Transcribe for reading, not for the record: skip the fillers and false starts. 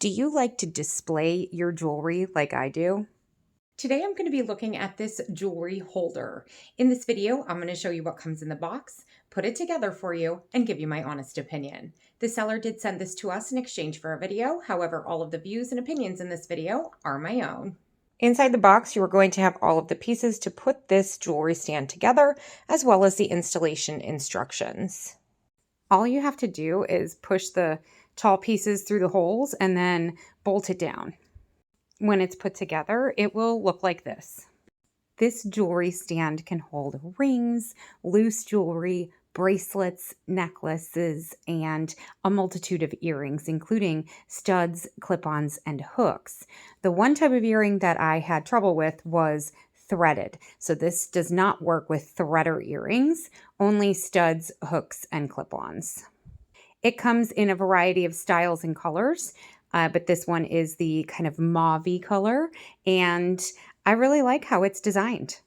Do you like to display your jewelry like I do? Today I'm going to be looking at this jewelry holder. In this video, I'm going to show you what comes in the box, put it together for you, and give you my honest opinion. The seller did send this to us in exchange for a video. However, all of the views and opinions in this video are my own. Inside the box, you are going to have all of the pieces to put this jewelry stand together, as well as the installation instructions. All you have to do is push the tall pieces through the holes and then bolt it down. When it's put together, it will look like this. This jewelry stand can hold rings, loose jewelry, bracelets, necklaces, and a multitude of earrings, including studs, clip-ons, and hooks. The one type of earring that I had trouble with was threaded. So this does not work with threader earrings, only studs, hooks, and clip-ons. It comes in a variety of styles and colors, but this one is the kind of mauve color, and I really like how it's designed.